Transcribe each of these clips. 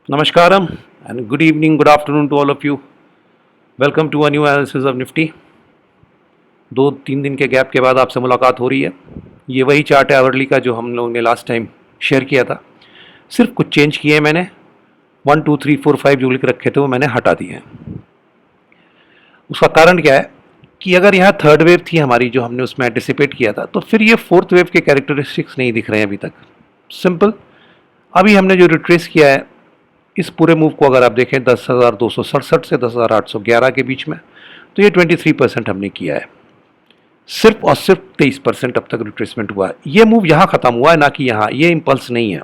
Namaskaram and good evening, good afternoon to all of you. Welcome to a new analysis of Nifty. 2-3 दिन के gap के बाद आपसे मुलाकात हो रही है. ये वही चार्ट है आवरली का जो हम लोगों ने लास्ट टाइम शेयर किया था. सिर्फ कुछ चेंज किए मैंने. 1 2 3 4 5 जो लिख रखे थे वो मैंने हटा दिए हैं. उसका कारण क्या है कि अगर यहाँ थर्ड वेव थी हमारी जो हमने उसमें एंटिसिपेट किया था, तो फिर ये फोर्थ वेव के कैरेक्टरिस्टिक्स नहीं दिख रहे हैं अभी तक. सिंपल. अभी हमने जो रिट्रेस किया है इस पूरे मूव को अगर आप देखें 10,267 से 10,811 के बीच में, तो ये 23% हमने किया है. सिर्फ और सिर्फ 23% अब तक रिट्रेसमेंट हुआ है. ये मूव यहाँ ख़त्म हुआ है, ना कि यहाँ. ये इम्पल्स नहीं है.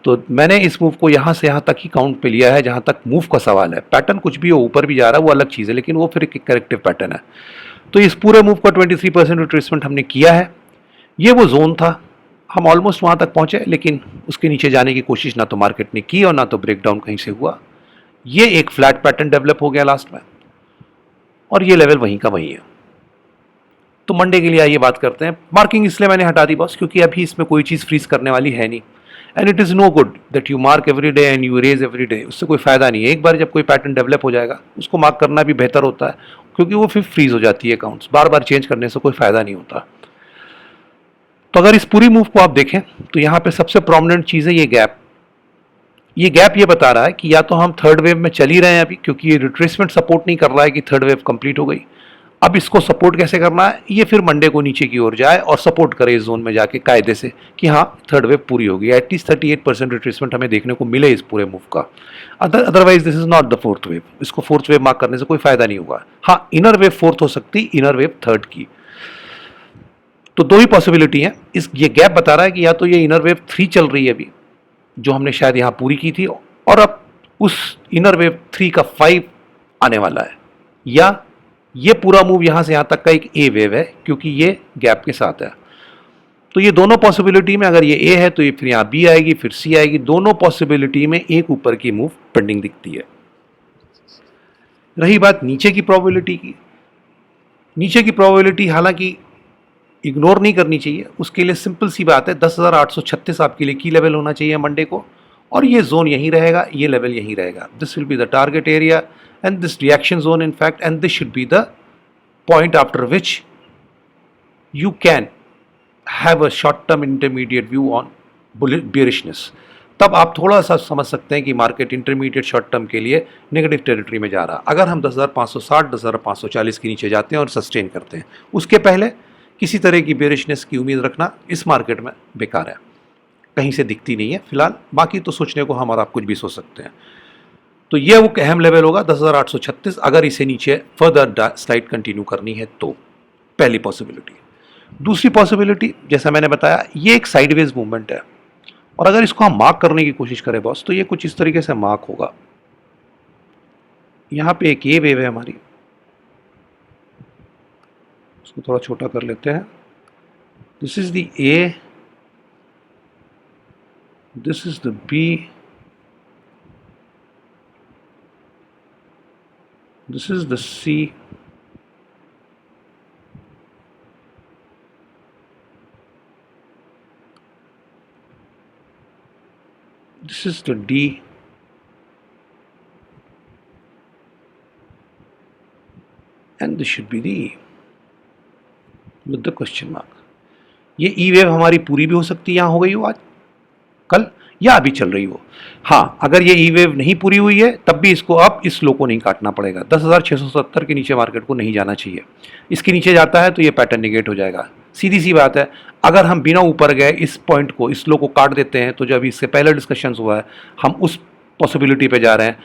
तो मैंने इस मूव को यहाँ से यहाँ तक ही काउंट पे लिया है जहाँ तक मूव का सवाल है. पैटर्न कुछ भी हो, ऊपर भी जा रहा है वो अलग चीज़ है, लेकिन वो फिर एक करेक्टिव पैटर्न है. तो इस पूरे मूव का 23% रिट्रेसमेंट हमने किया है. ये वो जोन था, हम ऑलमोस्ट वहाँ तक पहुँचे, लेकिन उसके नीचे जाने की कोशिश ना तो मार्केट ने की और ना तो ब्रेकडाउन कहीं से हुआ. ये एक फ्लैट पैटर्न डेवलप हो गया लास्ट में, और ये लेवल वहीं का वहीं है. तो मंडे के लिए आइए बात करते हैं. मार्किंग इसलिए मैंने हटा दी बॉस, क्योंकि अभी इसमें कोई चीज़ फ्रीज करने वाली है नहीं. And it is no good that you mark every day and you raise every day. उससे कोई फ़ायदा नहीं है. एक बार जब कोई पैटर्न डेवलप हो जाएगा उसको मार्क करना भी बेहतर होता है, क्योंकि वो फिर फ्रीज हो जाती है अकाउंट्स. बार बार चेंज करने से कोई फ़ायदा नहीं होता. तो अगर इस पूरी मूव को आप देखें तो यहाँ पे सबसे प्रोमिनेंट चीज़ है ये गैप. ये गैप ये बता रहा है कि या तो हम थर्ड वेव में चल ही रहे हैं अभी, क्योंकि ये रिट्रेसमेंट सपोर्ट नहीं कर रहा है कि थर्ड वेव कंप्लीट हो गई. अब इसको सपोर्ट कैसे करना है, ये फिर मंडे को नीचे की ओर जाए और सपोर्ट करे इस जोन में जाके कायदे से कि हाँ थर्ड वेव पूरी होगी. एटलीस्ट 38% रिट्रेसमेंट हमें देखने को मिले इस पूरे मूव का. Otherwise this is not the fourth wave. इसको फोर्थ वेव मार्क करने से कोई फायदा नहीं होगा. हाँ, इनर वेव फोर्थ हो सकती, इनर वेव थर्ड की. तो दो ही पॉसिबिलिटी है. ये गैप बता रहा है कि या तो ये इनर वेव 3 चल रही है अभी, जो हमने शायद यहाँ पूरी की थी, और अब उस इनर वेव 3 का 5 आने वाला है, या ये पूरा मूव यहाँ से यहाँ तक का एक ए वेव है, क्योंकि ये गैप के साथ है. तो ये दोनों पॉसिबिलिटी में अगर ये ए है तो ये फिर यहाँ बी आएगी, फिर सी आएगी. दोनों पॉसिबिलिटी में एक ऊपर की मूव पेंडिंग दिखती है. रही बात नीचे की प्रोबेबिलिटी की. नीचे की प्रोबेबिलिटी हालांकि इग्नोर नहीं करनी चाहिए. उसके लिए सिंपल सी बात है, 10,836 आपके लिए की लेवल होना चाहिए मंडे को, और ये जोन यहीं रहेगा, ये लेवल यहीं रहेगा. This will be the target area and this reaction zone in fact, and this should be the point after which you can have a short term intermediate view on bearishness. तब आप थोड़ा सा समझ सकते हैं कि मार्केट इंटरमीडिएट शॉर्ट टर्म के लिए नेगेटिव टेरिटरी में जा रहा. अगर हम 10,560 10,540 के नीचे जाते हैं और सस्टेन करते हैं, उसके पहले किसी तरह की बेरिशनेस की उम्मीद रखना इस मार्केट में बेकार है. कहीं से दिखती नहीं है फिलहाल. बाकी तो सोचने को हम और आप कुछ भी सोच सकते हैं. तो ये वो अहम लेवल होगा 10,836, अगर इसे नीचे फर्दर स्लाइड कंटिन्यू करनी है तो. पहली पॉसिबिलिटी. दूसरी पॉसिबिलिटी, जैसा मैंने बताया, ये एक साइडवेज मूवमेंट है, और अगर इसको हम मार्क करने की कोशिश करें बॉस, तो ये कुछ इस तरीके से मार्क होगा. यहाँ पे एक ये वेव है हमारी, इसको थोड़ा छोटा कर लेते हैं. This is the A, this is the B, this is the C, this is the D, and this should be the E with the question mark. ये ई वेव हमारी पूरी भी हो सकती है, यहाँ हो गई हो आज, कल, या अभी चल रही हो. हाँ, अगर ये ई वेव नहीं पूरी हुई है तब भी इसको अब इस लो को नहीं काटना पड़ेगा. 10,670 के नीचे मार्केट को नहीं जाना चाहिए. इसके नीचे जाता है तो ये पैटर्न निगेट हो जाएगा. सीधी सी बात है. अगर हम बिना ऊपर गए इस पॉइंट को, इस लो को काट देते हैं, तो जो अभी इससे पहले डिस्कशन हुआ है, हम उस पॉसिबिलिटी पे जा रहे हैं.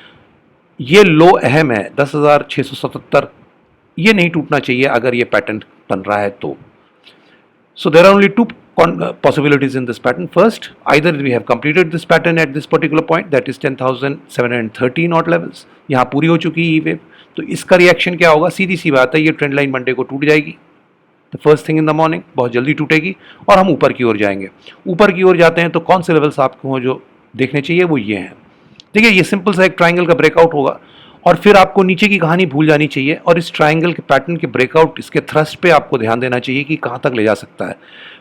ये लो अहम है 10,677. ये नहीं टूटना चाहिए अगर ये पैटर्न बन रहा है तो. So there are only two possibilities in this pattern. First, either we have completed this pattern at this particular point, that is 10,713 odd levels. यहाँ पूरी हो चुकी है वेव. तो इसका रिएक्शन क्या होगा? सीधी सी बात है, ये ट्रेंड लाइन मंडे को टूट जाएगी. The first thing in the morning, बहुत जल्दी टूटेगी, और हम ऊपर की ओर जाएंगे. ऊपर की ओर जाते हैं तो कौन से लेवल्स आपको जो देखने चाहिए वो ये हैं. देखिए, ये सिंपल सा एक ट्राइंगल का ब्रेकआउट होगा, और फिर आपको नीचे की कहानी भूल जानी चाहिए, और इस ट्राइंगल के पैटर्न के ब्रेकआउट, इसके थ्रस्ट पे आपको ध्यान देना चाहिए कि कहाँ तक ले जा सकता है.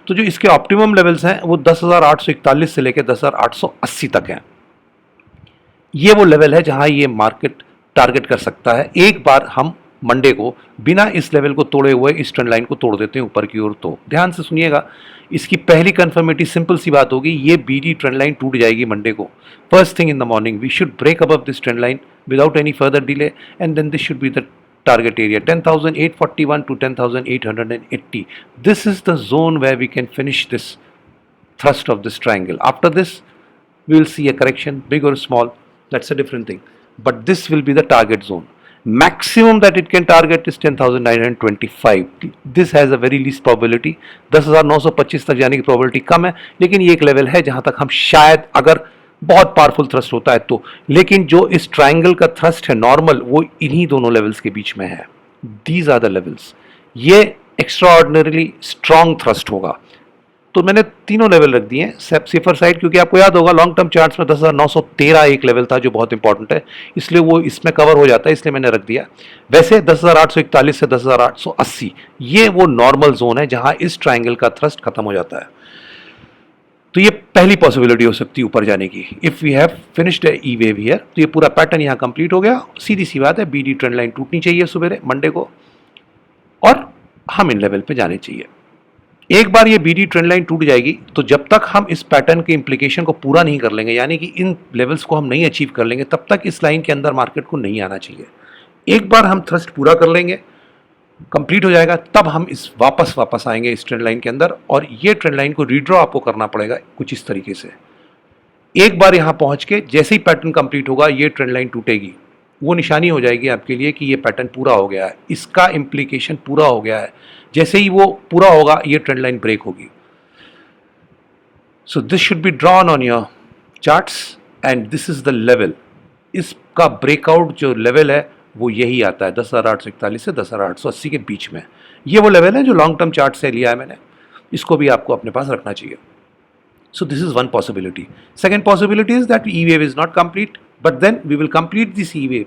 तो जो इसके ऑप्टिमम लेवल्स हैं वो 10,841 से लेकर 10,880 तक हैं. ये वो लेवल है जहां ये मार्केट टारगेट कर सकता है। एक बार हम मंडे को बिना इस लेवल को तोड़े हुए इस ट्रेंड लाइन को तोड़ देते हैं ऊपर की ओर, तो ध्यान से सुनिएगा। इसकी पहली कंफर्मेटिव सिंपल सी बात होगी, ये बीडी ट्रेंड लाइन टूट जाएगी मंडे को। First thing in the morning we should break above this trend line without any further delay, and then this should be the target area 10,841 to 10,880. This is the zone where we can finish this thrust of this triangle. After this we will see a correction, big or small, that's a different thing, but this will be the target zone. Maximum that it can target is 10,925. This has a very least probability. 10,925 तक जाने की probability कम है, लेकिन ये एक level है जहां तक हम शायद, अगर बहुत पावरफुल थ्रस्ट होता है तो, लेकिन जो इस ट्राइंगल का थ्रस्ट है नॉर्मल, वो इन्हीं दोनों लेवल्स के बीच में है। These are the levels. ये एक्स्ट्रा ऑर्डिनरीली स्ट्रॉन्ग थ्रस्ट होगा। तो मैंने तीनों लेवल रख दिए हैं सेफर साइड, क्योंकि आपको याद होगा लॉन्ग टर्म चार्ट्स में 10,913 एक लेवल था जो बहुत इंपॉर्टेंट है, इसलिए वो इसमें कवर हो जाता है, इसलिए मैंने रख दिया। वैसे 10,841 से 10,880 ये वो नॉर्मल जोन है जहां इस ट्राइंगल का थ्रस्ट खत्म हो जाता है। तो ये पहली पॉसिबिलिटी हो सकती है ऊपर जाने की। If we have finished E wave here, तो ये पूरा पैटर्न यहाँ कंप्लीट हो गया। सीधी सी बात है, बीडी ट्रेंड लाइन टूटनी चाहिए सुबह मंडे को, और हम इन लेवल पे जाने चाहिए। एक बार ये बीडी ट्रेंड लाइन टूट जाएगी तो जब तक हम इस पैटर्न के इंप्लीकेशन को पूरा नहीं कर लेंगे, यानी कि इन लेवल्स को हम नहीं अचीव कर लेंगे, तब तक इस लाइन के अंदर मार्केट को नहीं आना चाहिए। एक बार हम थ्रस्ट पूरा कर लेंगे, कंप्लीट हो जाएगा, तब हम इस वापस आएंगे इस ट्रेंड लाइन के अंदर, और ये ट्रेंड लाइन को रीड्रॉ आपको करना पड़ेगा कुछ इस तरीके से। एक बार यहाँ पहुँच के जैसे ही पैटर्न कंप्लीट होगा, ये ट्रेंड लाइन टूटेगी, वो निशानी हो जाएगी आपके लिए कि ये पैटर्न पूरा हो गया है, इसका इम्प्लीकेशन पूरा हो गया है। जैसे ही वो पूरा होगा, ये ट्रेंड लाइन ब्रेक होगी। So this should be drawn on your charts, and this is the level. इसका ब्रेकआउट जो लेवल है वो यही आता है 10,841 से 10,880 के बीच में। ये वो लेवल है जो लॉन्ग टर्म चार्ट से लिया है मैंने, इसको भी आपको अपने पास रखना चाहिए। So this is one possibility. Second possibility is that E wave is not complete, but then we will complete this E wave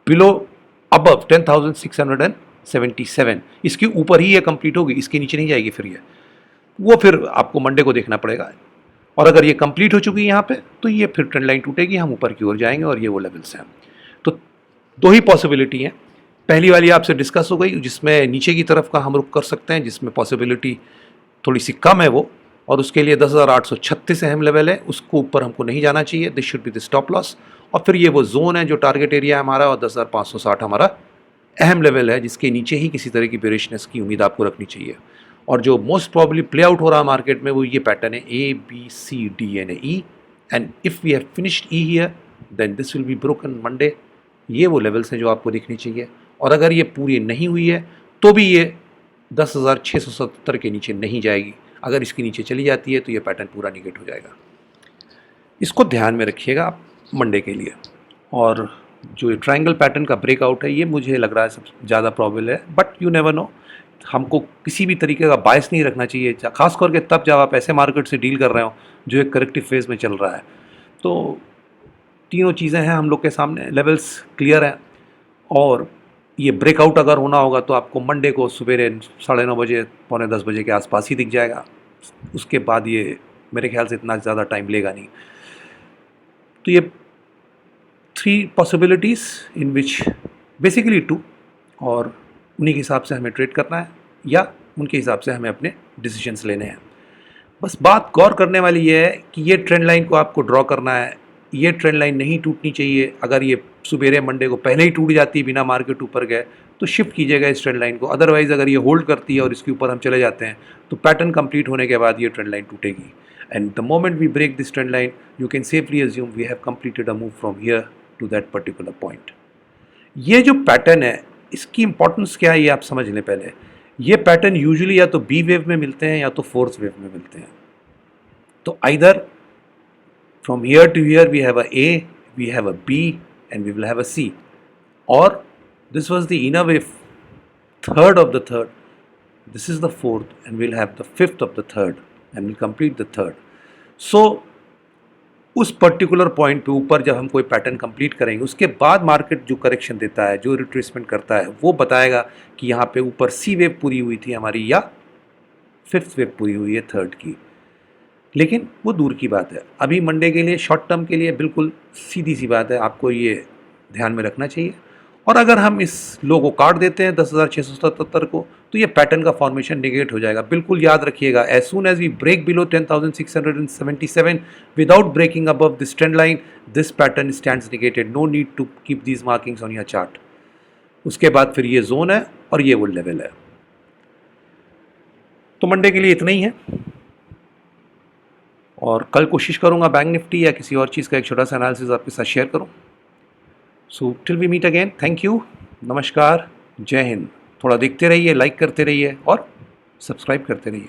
below, above 10,677. इसके ऊपर ही ये कंप्लीट होगी, इसके नीचे नहीं जाएगी। फिर ये वो फिर आपको मंडे को देखना पड़ेगा, और अगर ये कंप्लीट हो चुकी है यहाँ पे, तो ये फिर ट्रेंड लाइन टूटेगी, हम ऊपर की ओर जाएंगे, और ये वो लेवल्स हैं। तो दो ही पॉसिबिलिटी हैं। पहली वाली आपसे डिस्कस हो गई, जिसमें नीचे की तरफ का हम रुक कर सकते हैं, जिसमें पॉसिबिलिटी थोड़ी सी कम है वो, और उसके लिए 10,836 अहम लेवल है, उसको ऊपर हमको नहीं जाना चाहिए। This should be the stop loss. और फिर ये वो जोन है जो टारगेट एरिया है हमारा, और 10,560 हमारा अहम लेवल है, जिसके नीचे ही किसी तरह की बेरिशनेस की उम्मीद आपको रखनी चाहिए। और जो मोस्ट प्रॉब्ली प्ले आउट हो रहा है मार्केट में, वो ये पैटर्न है ABCD and if we have finished E here, then this will be broken Monday. ये वो लेवल्स हैं जो आपको दिखनी चाहिए, और अगर ये पूरी नहीं हुई है तो भी ये 10,670 के नीचे नहीं जाएगी। अगर इसके नीचे चली जाती है तो ये पैटर्न पूरा निगेट हो जाएगा। इसको ध्यान में रखिएगा आप मंडे के लिए। और जो ये ट्रायंगल पैटर्न का ब्रेकआउट है, ये मुझे लग रहा है सबसे ज़्यादा प्रॉबेबल है, बट यू नेवर नो। हमको किसी भी तरीके का बायस नहीं रखना चाहिए, खास करके तब जब आप ऐसे मार्केट से डील कर रहे हो जो एक करेक्टिव फेज में चल रहा है। तो तीनों चीज़ें हैं हम लोग के सामने, लेवल्स क्लियर हैं, और ये ब्रेकआउट अगर होना होगा तो आपको मंडे को सुबह 9:30 बजे, 9:45 बजे के आसपास ही दिख जाएगा। उसके बाद ये मेरे ख्याल से इतना ज़्यादा टाइम लेगा नहीं। तो ये 3 पॉसिबिलिटीज़ इन विच बेसिकली 2, और उन्हीं के हिसाब से हमें ट्रेड करना है, या उनके हिसाब से हमें अपने डिसीजंस लेने हैं। बस बात गौर करने वाली ये है कि ये ट्रेंड लाइन को आपको ड्रॉ करना है। ये ट्रेंड लाइन नहीं टूटनी चाहिए। अगर ये सुबेरे मंडे को पहले ही टूट जाती है बिना मार्केट ऊपर गए, तो शिफ्ट कीजिएगा इस ट्रेंड लाइन को। अदरवाइज़ अगर ये होल्ड करती है और इसके ऊपर हम चले जाते हैं, तो पैटर्न कंप्लीट होने के बाद ये ट्रेंड लाइन टूटेगी। And the moment we break this trend line, you can safely assume we have completed a move from here to that particular point. ये जो पैटर्न है, इसकी इंपॉर्टेंस क्या है ये आप समझ लें पहले। ये पैटर्न यूजुअली या तो बी वेव में मिलते हैं या तो फोर्थ वेव में मिलते हैं। तो either from here to here we have a, we have a B, and we will have a C, or this was the inner wave, third of the third, this is the fourth, and we'll have the fifth of the third, and we'll complete the third. So उस particular point पे ऊपर जब हम कोई pattern complete करेंगे, उसके बाद market जो करेक्शन देता है, जो रिट्रेसमेंट करता है, वो बताएगा कि यहाँ पे ऊपर सी वेव पूरी हुई थी हमारी, या फिफ्थ वेव पूरी हुई है थर्ड की। लेकिन वो दूर की बात है। अभी मंडे के लिए शॉर्ट टर्म के लिए बिल्कुल सीधी सी बात है, आपको ये ध्यान में रखना चाहिए। और अगर हम इस लो को काट देते हैं 10,677 को, तो ये पैटर्न का फॉर्मेशन निगेट हो जाएगा। बिल्कुल याद रखिएगा, as soon as we break below 10,677 without breaking above this trend line, this pattern stands negated. No need to keep these markings on your chart. उसके बाद फिर ये जोन है और ये वो लेवल है। तो मंडे के लिए इतना ही है, और कल कोशिश करूंगा बैंक निफ्टी या किसी और चीज़ का एक छोटा सा एनालिसिस आपके साथ शेयर करूं। So till we meet again, thank you, नमस्कार, जय हिंद। थोड़ा देखते रहिए, लाइक करते रहिए और सब्सक्राइब करते रहिए।